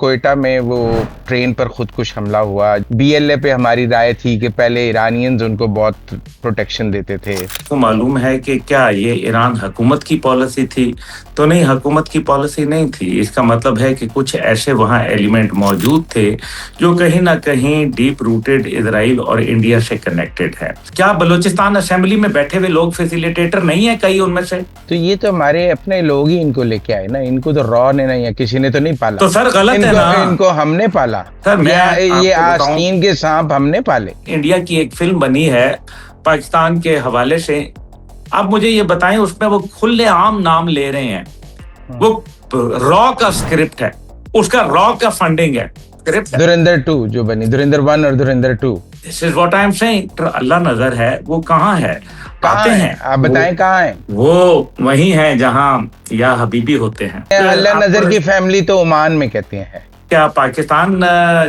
کوئٹہ میں وہ ٹرین پر خودکش حملہ ہوا. بی ایل اے پہ ہماری رائے تھی کہ پہلے ایرانینز ان کو بہت پروٹیکشن دیتے تھے. کو معلوم ہے کہ کیا یہ ایران حکومت کی پالیسی تھی؟ تو نہیں، حکومت کی پالیسی نہیں تھی. اس کا مطلب ہے کہ کچھ ایسے وہاں ایلیمنٹ موجود تھے جو کہیں نہ کہیں ڈیپ روٹڈ اسرائیل اور انڈیا سے کنیکٹڈ ہے. کیا بلوچستان اسمبلی میں بیٹھے ہوئے لوگ فیسیلیٹیٹر نہیں ہیں کئی ان میں سے؟ تو یہ تو ہمارے اپنے لوگ ہی ان کو لے کے آئے نا. ان کو تو را نے نہیں ہے، کسی نے تو نہیں پالا. تو سر غلط ہے نا. ان کو ہم نے پالا. سر میں یہ آستین کے سانپ ہم نے پالے. انڈیا کی ایک فلم بنی ہے پاکستان کے حوالے سے، آپ مجھے یہ بتائیں اس میں وہ کھلے عام نام لے رہے ہیں. وہ را کا اسکرپٹ ہے، اس کا را کا فنڈنگ ہے. دھرندر 2 جو بنی، دھرندر 1 اور دھرندر 2. This is what I'm saying. اللہ نظر ہے، وہ کہاں ہے؟ آتے ہیں. آپ بتائیں کہاں ہیں؟ وہ وہی ہیں جہاں یا حبیبی ہوتے ہیں. اللہ نظر کی فیملی تو عمان میں کہتے ہیں. کیا پاکستان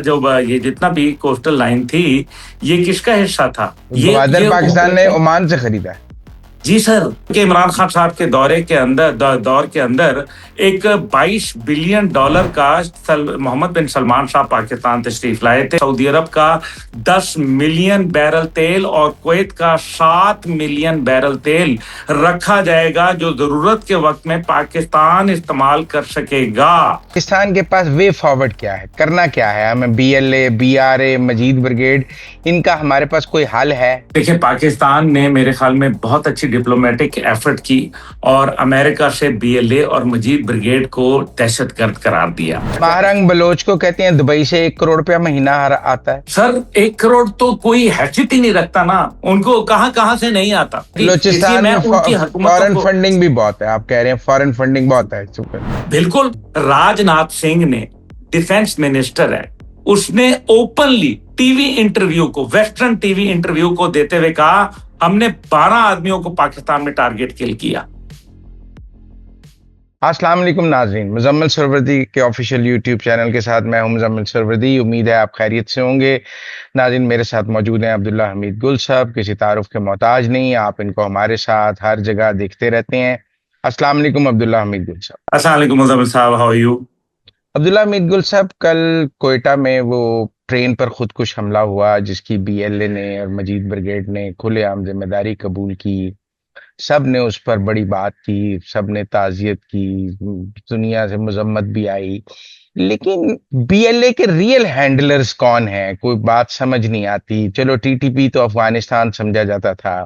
جو یہ جتنا بھی کوسٹل لائن تھی یہ کس کا حصہ تھا؟ گوادر پاکستان نے عمان سے خریدا ہے. جی سر، کہ عمران خان صاحب کے دور کے اندر ایک $22 بلین کا محمد بن سلمان صاحب پاکستان تشریف لائے تھے. سعودی عرب کا 10 ملین بیرل تیل اور کویت کا 7 ملین بیرل تیل رکھا جائے گا جو ضرورت کے وقت میں پاکستان استعمال کر سکے گا. پاکستان کے پاس وے فارورڈ کیا ہے، کرنا کیا ہے؟ ہمیں B L A, B R A, Majeed brigade, ان کا ہمارے پاس کوئی حل ہے؟ دیکھیں، پاکستان نے میرے خیال میں بہت اچھی ڈپلومیٹک ایفرٹ کی اور امریکہ سے بی ایل اے اور مجید بریگیڈ کو دہشت گرد قرار دیا. مہرنگ بلوچ کو کہتے ہیں دبئی سے 1 کروڑ روپیہ مہینہ آتا ہے. سر 1 کروڑ تو کوئی حیثیت ہی نہیں رکھتا نا، ان کو کہاں سے نہیں آتا. بلوچستان میں فارن فنڈنگ بھی بہت ہے. آپ کہہ رہے ہیں فارن فنڈنگ بہت ہے. بالکل. راج ناتھ سنگھ نے ڈیفینس منسٹر ہے، اس نے اوپنلی ٹی وی انٹرویو کو، ویسٹرن ٹی وی انٹرویو کو دیتے ہوئے کہا ہم نے 12 آدمیوں کو پاکستان میں ٹارگٹ کل کیا. السلام علیکم ناظرین، مزمل سروردی کے آفیشیل یوٹیوب چینل کے ساتھ میں ہوں مزمل سروردی. امید ہے آپ خیریت سے ہوں گے. ناظرین، میرے ساتھ موجود ہیں عبداللہ حمید گل صاحب، کسی تعارف کے محتاج نہیں. آپ ان کو ہمارے ساتھ ہر جگہ دیکھتے رہتے ہیں. السلام علیکم عبداللہ حمید گل صاحب. السلام علیکم مزمل صاحب، ہاؤ آر یو؟ عبداللہ حمید گل صاحب، کل کوئٹہ میں وہ ٹرین پر خودکش حملہ ہوا جس کی بی ایل اے نے اور مجید بریگیڈ نے کھلے عام ذمہ داری قبول کی. سب نے اس پر بڑی بات کی، سب نے تعزیت کی، دنیا سے مذمت بھی آئی. لیکن بی ایل اے کے ریئل ہینڈلرز کون ہیں؟ کوئی بات سمجھ نہیں آتی. چلو ٹی ٹی پی تو افغانستان سمجھا جاتا تھا.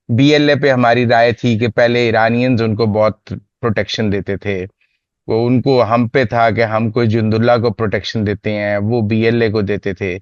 بی ایل اے پہ ہماری رائے تھی کہ پہلے ایرانینز ان کو بہت پروٹیکشن دیتے تھے. وہ ان کو ہم پہ تھا کہ ہم کوئی جند اللہ کو پروٹیکشن دیتے ہیں، وہ بی ایل اے کو دیتے تھے.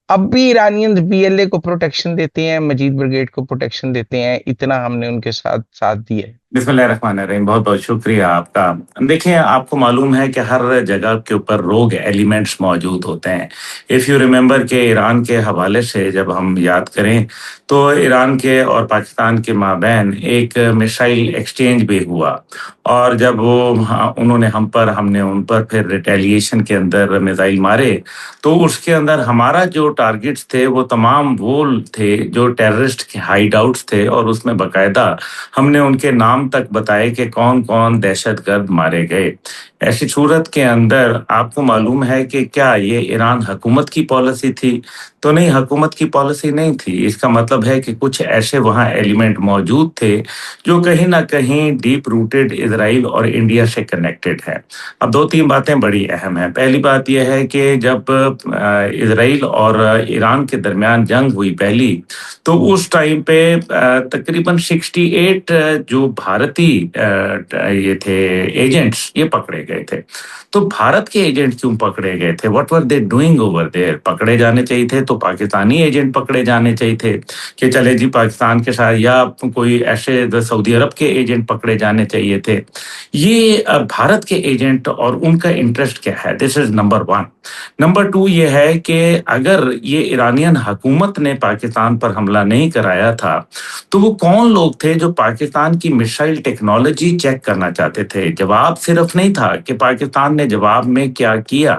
اب بھی ایرانینز بی ایل اے کو پروٹیکشن دیتے ہیں، مجید بریگیڈ کو پروٹیکشن دیتے ہیں. اتنا ہم نے ان کے ساتھ دیا ہے. بسم اللہ الرحمن الرحیم. بہت بہت شکریہ آپ کا. دیکھیں، آپ کو معلوم ہے کہ ہر جگہ کے اوپر روگ ایلیمنٹس موجود ہوتے ہیں. اف یو ریممبر کہ ایران کے حوالے سے جب ہم یاد کریں تو ایران کے اور پاکستان کے مابین ایک میسائل ایکسچینج بھی ہوا، اور جب انہوں نے ہم نے ان پر پھر ریٹیلیشن کے اندر میزائل مارے تو اس کے اندر ہمارا جو ٹارگٹس تھے وہ تمام وہ تھے جو ٹیررسٹ کے ہائیڈ آؤٹس تھے، اور اس میں باقاعدہ ہم نے ان کے نام تک بتائے کہ کون کون دہشت گرد مارے گئے. ایسی صورت کے اندر آپ کو معلوم ہے کہ کیا یہ ایران حکومت کی پالیسی تھی؟ تو نہیں، حکومت کی پالیسی نہیں تھی. اس کا مطلب ہے کہ کچھ ایسے وہاں ایلیمنٹ موجود تھے جو کہیں نہ کہیں ڈیپ روٹڈ اسرائیل اور انڈیا سے کنیکٹڈ ہے. اب 2-3 باتیں بڑی اہم ہیں. پہلی بات یہ ہے کہ جب اسرائیل اور ایران کے درمیان جنگ ہوئی پہلی، تو اس ٹائم پہ تقریباً 68 جو بھارتی یہ تھے ایجنٹس یہ پکڑے گئے تھے. تو بھارت کے ایجنٹ کیوں پکڑے گئے تھے؟ What were they doing over their? پکڑے جانے چاہیے تھے تو پاکستانی ایجنٹ پکڑے جانے چاہیے تھے کہ چلے جی پاکستان کے ساتھ، یا کوئی ایسے سعودی عرب کے ایجنٹ پکڑے جانے چاہیے تھے. یہ بھارت کے ایجنٹ اور ان کا انٹرسٹ کیا ہے؟ دس از نمبر 1. نمبر 2 یہ ہے کہ اگر یہ ایرانین حکومت نے پاکستان پر حملہ نہیں کرایا تھا تو وہ کون لوگ تھے جو پاکستان کی میسائل ٹیکنالوجی چیک کرنا چاہتے تھے؟ جواب صرف نہیں تھا کہ پاکستان نے جواب میں کیا کیا،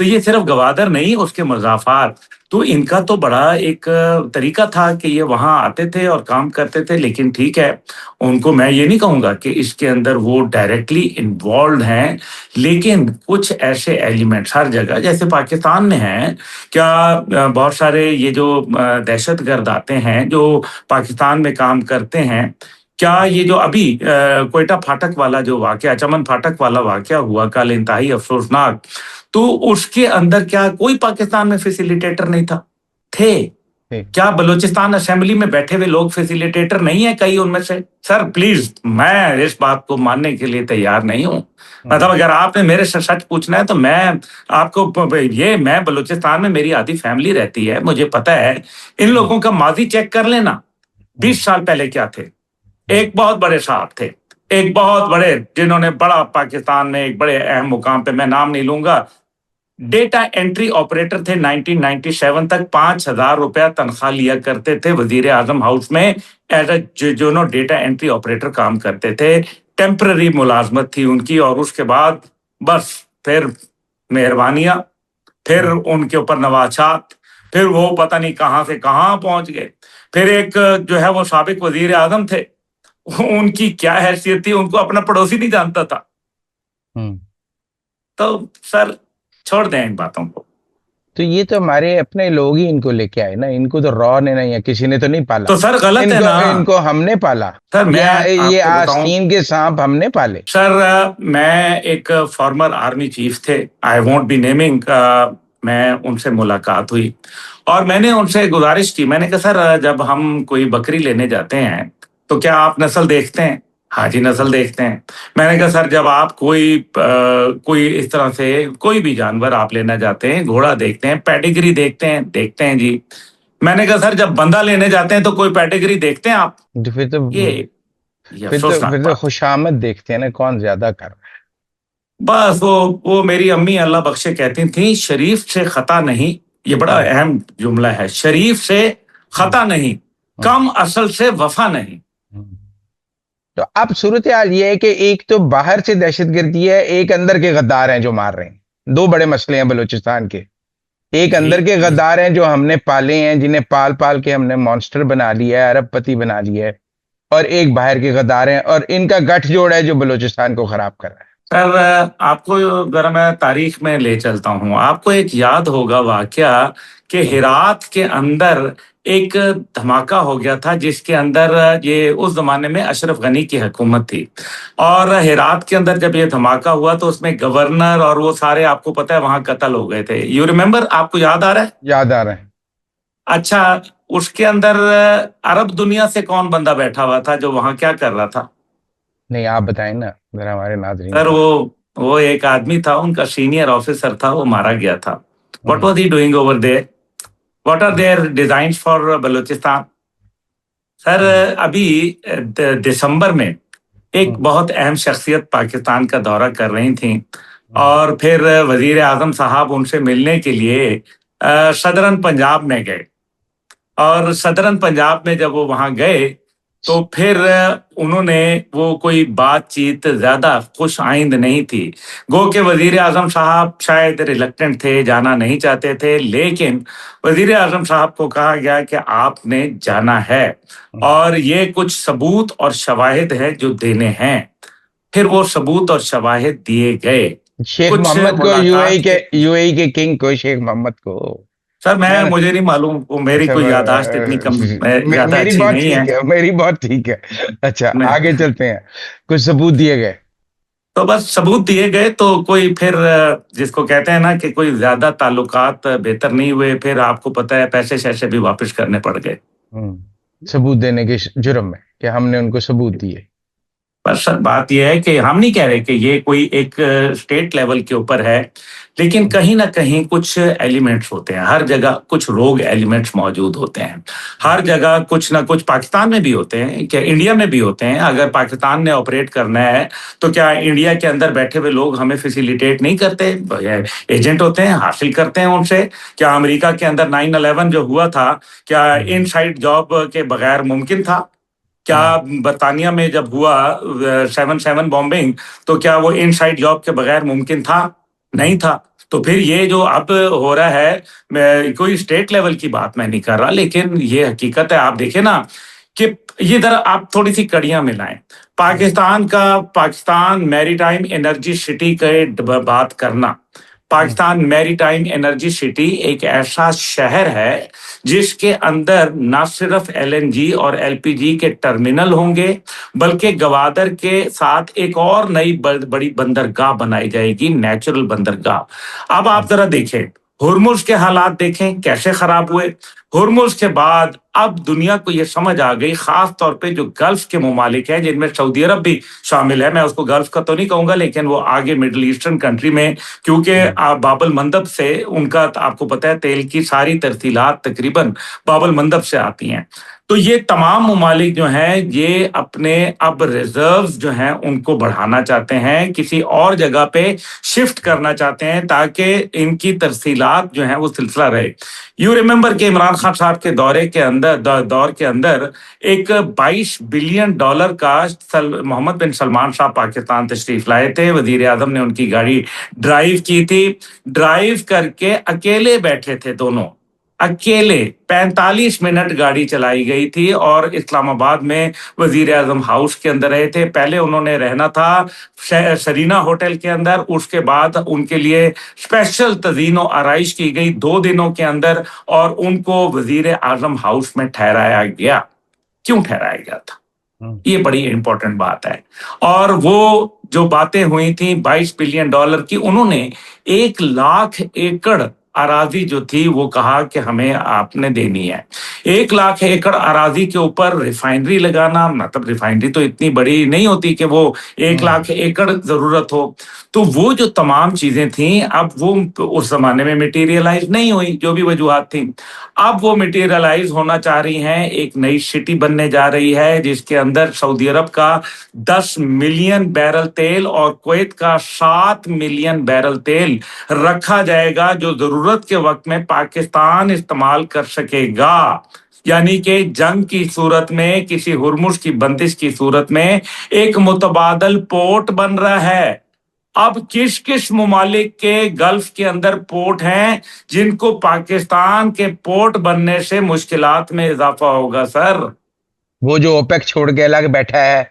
تو یہ صرف گوادر نہیں، اس کے مضافات، تو ان کا تو بڑا ایک طریقہ تھا کہ یہ وہاں آتے تھے اور کام کرتے تھے. لیکن ٹھیک ہے، ان کو میں یہ نہیں کہوں گا کہ اس کے اندر وہ ڈائریکٹلی انوالوڈ ہیں، لیکن کچھ ایسے ایلیمنٹس ہر جگہ جیسے پاکستان میں ہیں. کیا بہت سارے یہ جو دہشت گرد آتے ہیں جو پاکستان میں کام کرتے ہیں، کیا یہ جو ابھی کوئٹہ پھاٹک والا جو واقعہ، چمن پھاٹک والا واقعہ ہوا کل، انتہائی افسوسناک، تو اس کے اندر کیا کوئی پاکستان میں فیسیلیٹیٹر نہیں تھا؟ تھے. کیا بلوچستان اسمبلی میں بیٹھے ہوئے لوگ فیسیلیٹیٹر نہیں ہیں کئی ان میں سے؟ سر پلیز، میں اس بات کو ماننے کے لیے تیار نہیں ہوں. مطلب اگر آپ نے میرے سے سچ پوچھنا ہے تو میں آپ کو میں بلوچستان میں میری آدھی فیملی رہتی ہے، مجھے پتا ہے. ان لوگوں کا ماضی چیک کر لینا، 20 سال پہلے کیا تھے. ایک بہت بڑے صاحب تھے، ایک بہت بڑے، جنہوں نے بڑا پاکستان میں ایک بڑے اہم مقام پہ، میں نام نہیں لوں گا، ڈیٹا انٹری آپریٹر تھے. 1997 تک 5,000 روپیہ تنخواہ لیا کرتے تھے وزیر اعظم ہاؤس میں ایز اے جو ڈیٹا انٹری آپریٹر کام کرتے تھے. ٹیمپرری ملازمت تھی ان کی، اور اس کے بعد بس پھر مہربانیاں، پھر ان کے اوپر نواشات، پھر وہ پتہ نہیں کہاں سے کہاں پہنچ گئے. پھر ایک جو ہے وہ سابق وزیر اعظم تھے، ان کی کیا حیثیت تھی، ان کو اپنا پڑوسی نہیں جانتا تھا. تو سر چھوڑ دیں ان باتوں کو. تو یہ تو ہمارے اپنے لوگ ہی ان کو لے کے آئے نا، ان کو تو را نے نہیں ہے، کسی نے تو نہیں پالا. تو سر غلط ہے نا. ان کو ہم نے پالا، سر میں یہ آستین کے سانپ ہم نے پالے. سر میں ایک فارمر آرمی چیف تھے، آئی وونٹ بی نیمنگ، میں ان سے ملاقات ہوئی اور میں نے ان سے گزارش کی. میں نے کہا سر جب ہم کوئی بکری لینے جاتے ہیں تو کیا آپ نسل دیکھتے ہیں؟ ہاں جی نسل دیکھتے ہیں. میں نے کہا سر جب آپ کوئی اس طرح سے کوئی بھی جانور آپ لینا جاتے ہیں، گھوڑا دیکھتے ہیں، پیڈیگری دیکھتے ہیں جی. میں نے کہا سر جب بندہ لینے جاتے ہیں تو کوئی پیڈیگری دیکھتے ہیں آپ؟ پھر تو خوشامد دیکھتے ہیں نا، کون زیادہ کر رہا ہے. بس وہ میری امی اللہ بخشے کہتی تھیں، شریف سے خطا نہیں. یہ بڑا اہم جملہ ہے، شریف سے خطا نہیں، کم اصل سے وفا نہیں. تو اب صورتحال یہ ہے کہ ایک تو باہر سے دہشت گردی ہے، ایک اندر کے غدار ہیں جو مار رہے ہیں. دو بڑے مسئلے ہیں بلوچستان کے. ایک اندر کے غدار ہیں جو ہم نے پالے ہیں، جنہیں پال پال کے ہم نے مانسٹر بنا لیا ہے، ارب پتی بنا لیا ہے، اور ایک باہر کے غدار ہیں، اور ان کا گٹھ جوڑ ہے جو بلوچستان کو خراب کر رہا ہے. سر آپ کو ذرا میں تاریخ میں لے چلتا ہوں. آپ کو ایک یاد ہوگا واقعہ کہ ہرات کے اندر ایک دھماکہ ہو گیا تھا، جس کے اندر یہ اس زمانے میں اشرف غنی کی حکومت تھی، اور ہرات کے اندر جب یہ دھماکہ ہوا تو اس میں گورنر اور وہ سارے آپ کو پتہ ہے وہاں قتل ہو گئے تھے. You remember? آپ کو یاد آ رہا ہے؟ یاد آ رہا ہے. اچھا، اس کے اندر عرب دنیا سے کون بندہ بیٹھا ہوا تھا جو وہاں کیا کر رہا تھا؟ نہیں آپ بتائیں نا ذرا ہمارے ناظرین. سر وہ ایک آدمی تھا، ان کا سینئر آفیسر تھا، وہ مارا گیا تھا. What was he doing over there? What are their designs for Balochistan? Sir ابھی دسمبر میں ایک بہت اہم شخصیت پاکستان کا دورہ کر رہی تھیں، اور پھر وزیر اعظم صاحب ان سے ملنے کے لیے صدرن پنجاب میں گئے. اور صدرن پنجاب میں جب وہ وہاں گئے تو پھر انہوں نے وہ کوئی بات چیت زیادہ خوش آئند نہیں تھی. گو کہ وزیر اعظم صاحب شاید ریلکٹنٹ تھے، جانا نہیں چاہتے تھے، لیکن وزیر اعظم صاحب کو کہا گیا کہ آپ نے جانا ہے، اور یہ کچھ ثبوت اور شواہد ہیں جو دینے ہیں. پھر وہ ثبوت اور شواہد دیے گئے. شیخ محمد کو، یو اے ای کے کنگ کو، شیخ محمد کو. سر مجھے نہیں معلوم، میری کوئی یادداشت اتنی کم زیادہ اچھی نہیں ہے. میری بہت ٹھیک ہے. اچھا آگے چلتے ہیں. کچھ ثبوت دیے گئے تو بس ثبوت دیے گئے، تو کوئی پھر جس کو کہتے ہیں نا کہ کوئی زیادہ تعلقات بہتر نہیں ہوئے، پھر آپ کو پتہ ہے پیسے شیسے بھی واپس کرنے پڑ گئے ثبوت دینے کے جرم میں کہ ہم نے ان کو ثبوت دیے. بس سر بات یہ ہے کہ ہم نہیں کہہ رہے کہ یہ کوئی ایک اسٹیٹ لیول کے اوپر ہے، لیکن کہیں نہ کہیں کچھ ایلیمنٹس ہوتے ہیں، ہر جگہ کچھ روگ ایلیمنٹس موجود ہوتے ہیں، ہر جگہ کچھ نہ کچھ. پاکستان میں بھی ہوتے ہیں، کیا انڈیا میں بھی ہوتے ہیں. اگر پاکستان نے آپریٹ کرنا ہے تو کیا انڈیا کے اندر بیٹھے ہوئے لوگ ہمیں فیسیلیٹیٹ نہیں کرتے؟ ایجنٹ ہوتے ہیں، حاصل کرتے ہیں ان سے. کیا امریکہ کے اندر 9/11 جو ہوا تھا، کیا ان سائڈ جاب کے بغیر ممکن تھا؟ کیا برطانیہ میں جب ہوا 7/7 بامبنگ تو کیا وہ ان سائڈ جاب کے بغیر ممکن تھا؟ نہیں تھا. تو پھر یہ جو اب ہو رہا ہے، کوئی اسٹیٹ لیول کی بات میں نہیں کر رہا، لیکن یہ حقیقت ہے. آپ دیکھیں نا کہ یہ ذرا آپ تھوڑی سی کڑیاں ملائیں. پاکستان میری ٹائم انرجی سٹی کے بات کرنا. پاکستان میری ٹائم انرجی سٹی ایک ایسا شہر ہے جس کے اندر نہ صرف ایل این جی اور ایل پی جی کے ٹرمینل ہوں گے، بلکہ گوادر کے ساتھ ایک اور نئی بڑی بندرگاہ بنائی جائے گی، نیچرل بندرگاہ. اب آپ ذرا دیکھیں ہرمز کے حالات، دیکھیں کیسے خراب ہوئے. ہرمز کے بعد اب دنیا کو یہ سمجھ آ گئی، خاص طور پہ جو گلف کے ممالک ہیں جن میں سعودی عرب بھی شامل ہے، میں اس کو گلف کا تو نہیں کہوں گا لیکن وہ آگے مڈل ایسٹرن کنٹری میں، کیونکہ باب المندب سے ان کا آپ کو پتہ ہے تیل کی ساری ترسیلات تقریباً باب المندب سے آتی ہیں. تو یہ تمام ممالک جو ہیں یہ اپنے اب ریزروز جو ہیں ان کو بڑھانا چاہتے ہیں، کسی اور جگہ پہ شفٹ کرنا چاہتے ہیں تاکہ ان کی ترسیلات جو ہیں وہ سلسلہ رہے. یو ریممبر کہ عمران خان صاحب کے دور کے اندر ایک $22 بلین کا محمد بن سلمان صاحب پاکستان تشریف لائے تھے، وزیر اعظم نے ان کی گاڑی ڈرائیو کی تھی، ڈرائیو کر کے اکیلے بیٹھے تھے دونوں، اکیلے 45 منٹ گاڑی چلائی گئی تھی اور اسلام آباد میں وزیر اعظم ہاؤس کے اندر رہے تھے. پہلے انہوں نے رہنا تھا سرینا ہوٹل کے اندر، اس کے بعد ان کے لیے اسپیشل تزئین و آرائش کی گئی 2 دنوں کے اندر اور ان کو وزیر اعظم ہاؤس میں ٹھہرایا گیا. کیوں ٹھہرایا گیا تھا؟ یہ بڑی امپورٹنٹ بات ہے. اور وہ جو باتیں ہوئی تھیں $22 بلین کی، انہوں نے 1,00,000 ایکڑ اراضی جو تھی وہ کہا کہ ہمیں آپ نے دینی ہے. 1,00,000 ایکڑ اراضی کے اوپر ریفائنری لگانا، مطلب ریفائنری تو اتنی بڑی نہیں ہوتی کہ وہ 1,00,000 ایکڑ ضرورت ہو. تو وہ جو تمام چیزیں تھیں اب وہ اس زمانے میں مٹیریلائز نہیں ہوئی، جو بھی وجوہات تھیں. اب وہ مٹیریلائز ہونا چاہ رہی ہیں، ایک نئی سٹی بننے جا رہی ہے جس کے اندر سعودی عرب کا 10 ملین بیرل تیل اور کویت کا 7 ملین بیرل تیل رکھا جائے گا، جو ضرورت کے وقت میں پاکستان استعمال کر سکے گا. یعنی کہ جنگ کی صورت میں، کسی ہرمز کی بندش کی صورت میں ایک متبادل پورٹ بن رہا ہے. اب کس ممالک کے گلف کے اندر پورٹ ہیں جن کو پاکستان کے پورٹ بننے سے مشکلات میں اضافہ ہوگا سر؟ وہ جو اوپیک چھوڑ کے الگ بیٹھا ہے،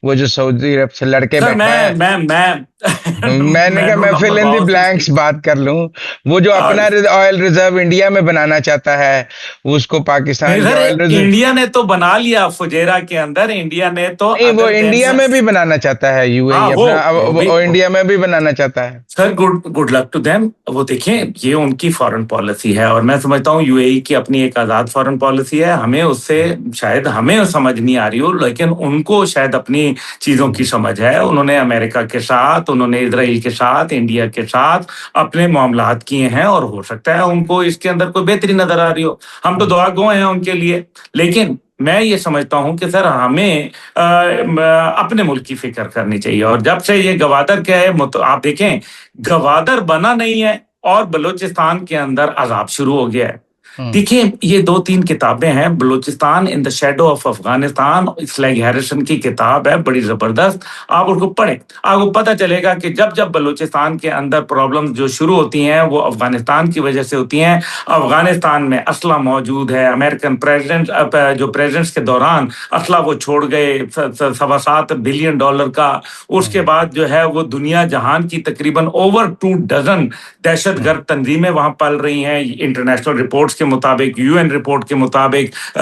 وہ جو سعودی عرب سے لڑ کے سر بیٹھا ہے. میں نے کہا میں فل ان دی بلینکس بات کر لوں. وہ جو اپنا آئل ریزرو انڈیا میں بنانا چاہتا ہے، اس کو پاکستان کی آئل ریزرو انڈیا نے تو بنا لیا فجیرہ کے اندر، انڈیا نے تو نہیں، وہ انڈیا میں بھی بنانا چاہتا ہے. یو اے ای اپنا انڈیا میں بھی بنانا چاہتا ہے. Sir good luck to them. وہ دیکھیں یہ ان کی فارن پالیسی ہے اور میں سمجھتا ہوں یو اے ای کی اپنی ایک آزاد فارن پالیسی ہے. ہمیں اس سے شاید ہمیں سمجھ نہیں آ رہی ہو، لیکن ان کو شاید اپنی چیزوں کی سمجھ ہے. انہوں نے امریکہ کے ساتھ، انہوں نے اسرائیل کے ساتھ، انڈیا کے ساتھ اپنے معاملات کیے ہیں اور ہو سکتا ہے ان کو اس کے اندر کوئی بہتری نظر آ رہی ہو. ہم تو دعا گو ہیں ان کے لیے، لیکن میں یہ سمجھتا ہوں کہ سر ہمیں اپنے ملک کی فکر کرنی چاہیے. اور جب سے یہ گوادر کے آپ دیکھیں گوادر بنا نہیں ہے اور بلوچستان کے اندر عذاب شروع ہو گیا ہے. دیکھیں یہ 2-3 کتابیں ہیں، Balochistan in the shadow of Afghanistan, Selig Harrison کی کتاب ہے، بڑی زبردست. آپ اس کو پڑھیں، آپ کو پتہ چلے گا کہ جب بلوچستان کے اندر پرابلم جو شروع ہوتی ہیں وہ افغانستان کی وجہ سے ہوتی ہیں. افغانستان میں اسلحہ موجود ہے، امریکن پریزیڈنٹس کے دوران اسلحہ وہ چھوڑ گئے $7.25 بلین کا. اس کے بعد جو ہے وہ دنیا جہان کی تقریباً اوور 2 ڈزن دہشت گرد تنظیمیں وہاں پل رہی ہیں، انٹرنیشنل رپورٹس کے مطابق، یو این رپورٹ کے مطابق،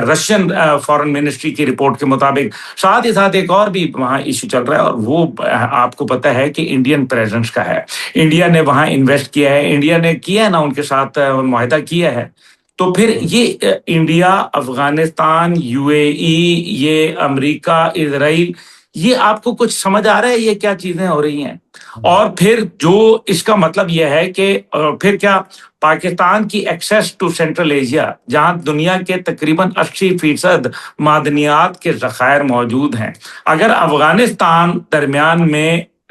رشین فارن منسٹری کی رپورٹ کے مطابق. ساتھ ہی ساتھ ایک اور بھی وہاں ایشو چل رہا ہے اور وہ آپ کو پتہ ہے کہ انڈین پریزنس کا ہے. انڈیا نے وہاں انویسٹ کیا ہے، انڈیا نے کیا ہے نا ان کے ساتھ معاہدہ کیا ہے. تو پھر یہ انڈیا، افغانستان، یو اے ای، یہ امریکہ، اسرائیل، یہ آپ کو کچھ سمجھ آ رہا ہے یہ کیا چیزیں ہو رہی ہیں؟ اور پھر جو اس کا مطلب یہ ہے کہ پھر کیا پاکستان کی ایکسیس ٹو سینٹرل ایشیا، جہاں دنیا کے تقریباً 80% معدنیات کے ذخائر موجود ہیں، اگر افغانستان درمیان میں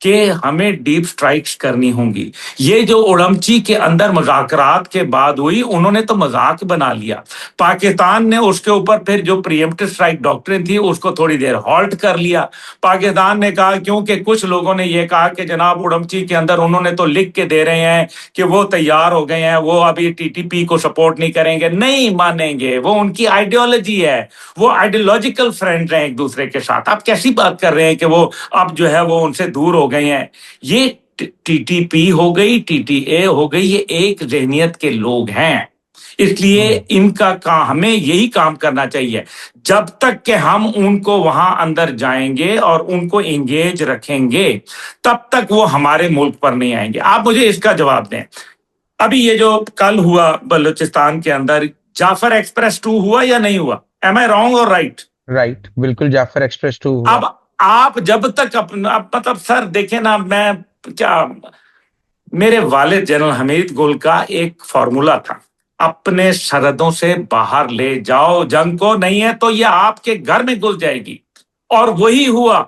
کہ ہمیں ڈیپ سٹرائکس کرنی ہوں گی. یہ جو اڑمچی کے اندر مذاکرات کے بعد ہوئی، انہوں نے تو مذاق بنا لیا. پاکستان نے اس کے اوپر پھر جو پریمپٹو سٹرائک ڈاکٹرن تھی اس کو تھوڑی دیر ہالٹ کر لیا. پاکستان نے کہا، کیونکہ کچھ لوگوں نے یہ کہا کہ جناب اڑمچی کے اندر انہوں نے تو لکھ کے دے رہے ہیں کہ وہ تیار ہو گئے ہیں، وہ ابھی ٹی ٹی پی کو سپورٹ نہیں کریں گے. نہیں مانیں گے، وہ ان کی آئیڈیالوجی ہے، وہ آئیڈیالوجیکل فرینڈ ہیں ایک دوسرے کے ساتھ. آپ کیسی بات کر رہے ہیں کہ وہ اب جو ہے وہ ان سے دور ہو گئے ہیں؟ یہ ٹی ٹی پی ہو گئی، ٹی ٹی اے ہو گئی، یہ ایک ذہنیت کے لوگ ہیں. اس لیے ان کا ہمیں یہی کام کرنا چاہیے. جب تک کہ ہم ان کو وہاں اندر جائیں گے اور ان کو انگیج رکھیں گے تب تک وہ ہمارے ملک پر نہیں آئیں گے. آپ مجھے اس کا جواب دیں. ابھی یہ جو کل ہوا بلوچستان کے اندر، جعفر ایکسپریس 2 ہوا یا نہیں ہوا؟ ایم آئی رانگ اور رائٹ؟ رائٹ، بالکل جعفر ایکسپریس 2 ہوا. اب آپ جب تک مطلب سر دیکھیں نا، میں کیا، میرے والد جنرل حمید گل کا ایک فارمولا تھا، اپنے سرحدوں سے باہر لے جاؤ جنگ کو، نہیں ہے تو یہ آپ کے گھر میں گھس جائے گی. اور وہی ہوا.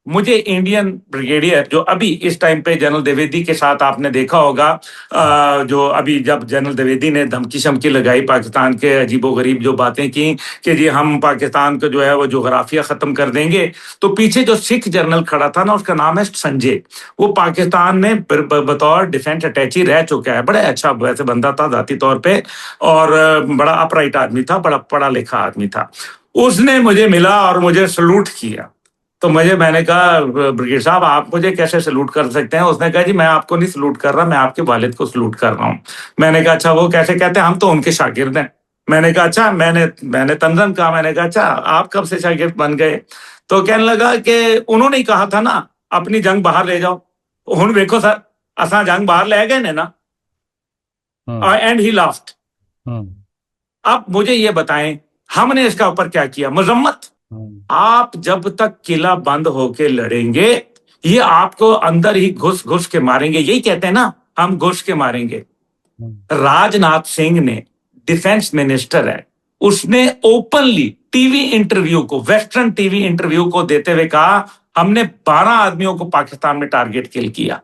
مجھے انڈین بریگیڈیئر جو ابھی اس ٹائم پہ جنرل دیویدی کے ساتھ آپ نے دیکھا ہوگا، جو ابھی جب جنرل دیویدی نے دھمکی شمکی لگائی پاکستان کے، عجیب و غریب جو باتیں کی کہ جی ہم پاکستان کو جو ہے وہ جغرافیہ ختم کر دیں گے، تو پیچھے جو سکھ جنرل کھڑا تھا نا، اس کا نام ہے سنجے. وہ پاکستان میں بطور ڈیفینس اٹیچی رہ چکا ہے. بڑا اچھا ویسے بندہ تھا ذاتی طور پہ، اور بڑا اپرائٹ آدمی تھا، بڑا پڑھا لکھا آدمی تھا. اس نے مجھے ملا اور مجھے سلوٹ کیا. تو میں نے کہا بریگیڈ صاحب آپ مجھے کیسے سلوٹ کر سکتے ہیں؟ اس نے کہا جی میں آپ کو نہیں سلوٹ کر رہا، میں آپ کے والد کو سلوٹ کر رہا ہوں. میں نے کہا اچھا وہ کیسے کہتے ہیں؟ ہم تو ان کے شاگرد ہیں. میں نے کہا اچھا، میں نے تنظیم کہا، میں نے کہا اچھا آپ کب سے شاگرد بن گئے؟ تو کہنے لگا کہ انہوں نے کہا تھا نا اپنی جنگ باہر لے جاؤ. ہن دیکھو سر اساں جنگ باہر لے گئے نا، اینڈ ہی لافٹ. اب مجھے یہ بتائیں ہم نے اس کا اوپر کیا کیا؟ مذمت. آپ جب تک قلعہ بند ہو کے لڑیں گے یہ آپ کو اندر ہی گھس گھس کے ماریں گے. یہی کہتے ہیں نا ہم گھس کے ماریں گے. راج ناتھ سنگھ نے ڈیفینس منسٹر ہے، اس نے اوپنلی ٹی وی انٹرویو کو، ویسٹرن ٹی وی انٹرویو کو دیتے ہوئے کہا ہم نے 12 آدمیوں کو پاکستان میں ٹارگٹ کل کیا.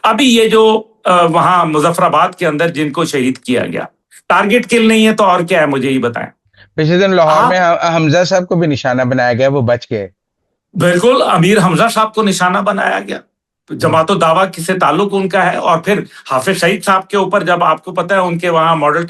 ابھی یہ جو وہاں مظفر آباد کے اندر جن کو شہید کیا گیا، ٹارگٹ کل نہیں ہے تو اور کیا ہے؟ مجھے یہ بتائیں. پچھلے دن لاہور میں حمزہ صاحب کو بھی نشانہ بنایا گیا، وہ بچ گئے. بالکل، امیر حمزہ صاحب کو نشانہ بنایا گیا. جماعت و دعویٰ سے تعلق ان کا ہے. اور پھر حافظ سعید صاحب کے اوپر جب آپ کو پتا ہے ان کے وہاں ماڈل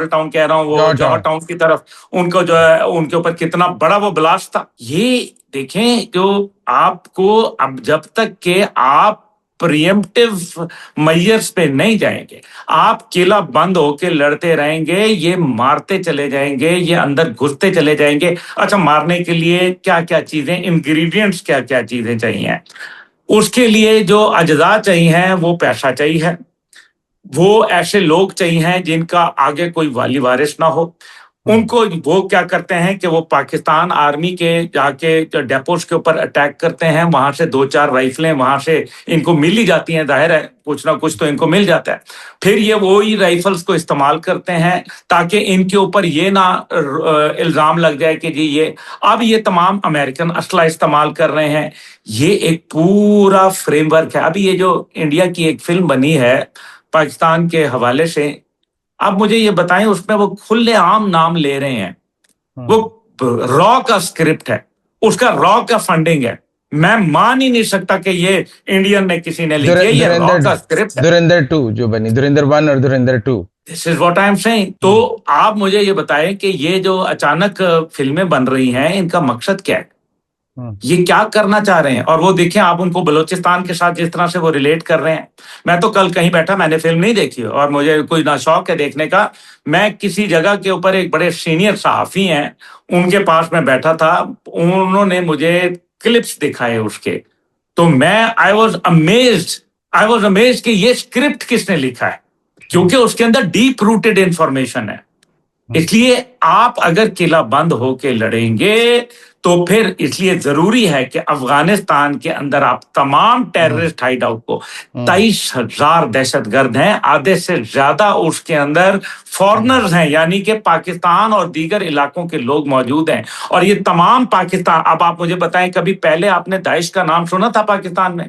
ٹاؤن کہہ رہا ہوں، وہ جوہر ٹاؤن کی طرف ان کو جو ہے ان کے اوپر کتنا بڑا وہ بلاسٹ تھا. یہ دیکھیں جو آپ کو اب جب تک کہ آپ پریمپٹیو میئرز پہ نہیں جائیں گے، آپ قلعہ بند ہو کے لڑتے رہیں گے، یہ مارتے چلے جائیں گے، یہ اندر گھستے چلے جائیں گے. اچھا مارنے کے لیے کیا کیا چیزیں، انگریڈینٹس کیا کیا چیزیں چاہیے؟ اس کے لیے جو اجزاء چاہیے وہ پیسہ چاہیے، وہ ایسے لوگ چاہیے جن کا آگے کوئی والی وارث نہ ہو. ان کو وہ کیا کرتے ہیں کہ وہ پاکستان آرمی کے جا کے ڈیپوز کے اوپر اٹیک کرتے ہیں، وہاں سے 2-4 رائفلیں وہاں سے ان کو مل ہی جاتی ہیں، ظاہر ہے کچھ نہ کچھ تو ان کو مل جاتا ہے. پھر یہ وہی رائفلز کو استعمال کرتے ہیں تاکہ ان کے اوپر یہ نہ الزام لگ جائے کہ جی یہ اب یہ تمام امریکن اسلحہ استعمال کر رہے ہیں. یہ ایک پورا فریم ورک ہے. ابھی یہ جو انڈیا کی ایک فلم بنی ہے پاکستان کے حوالے سے، اب مجھے یہ بتائیں اس میں وہ کھلے عام نام لے رہے ہیں، وہ را کا اسکرپٹ ہے، اس کا را کا فنڈنگ ہے. میں مان ہی نہیں سکتا کہ یہ انڈین نے کسی نے لکھی ہے، یہ را کا اسکرپٹ ہے. دھرندر 2 جو بنی، دھرندر 1 اور دھرندر 2. This is what I am saying. تو آپ مجھے یہ بتائیں کہ یہ جو اچانک فلمیں بن رہی ہیں ان کا مقصد کیا ہے؟ یہ کیا کرنا چاہ رہے ہیں؟ اور وہ دیکھیں آپ ان کو بلوچستان کے ساتھ جس طرح سے وہ ریلیٹ کر رہے ہیں. میں تو کل کہیں بیٹھا، میں نے فلم نہیں دیکھی اور مجھے کوئی نہ شوق ہے دیکھنے کا. میں کسی جگہ کے اوپر ایک بڑے سینئر صحافی ہیں ان کے پاس میں بیٹھا تھا، انہوں نے مجھے کلپس دکھائے اس کے، تو میں I was amazed کہ یہ اسکرپٹ کس نے لکھا ہے، کیونکہ اس کے اندر ڈیپ روٹڈ انفارمیشن ہے. اس لیے آپ اگر قلعہ بند ہو کے لڑیں گے تو پھر اس لیے ضروری ہے کہ افغانستان کے اندر آپ تمام ٹیررسٹ ہائیڈ آؤٹ کو، 23,000 دہشت گرد ہیں، آدھے سے زیادہ اس کے اندر فارنرز ہیں، یعنی کہ پاکستان اور دیگر علاقوں کے لوگ موجود ہیں. اور یہ تمام پاکستان، اب آپ مجھے بتائیں کبھی پہلے آپ نے داعش کا نام سنا تھا پاکستان میں؟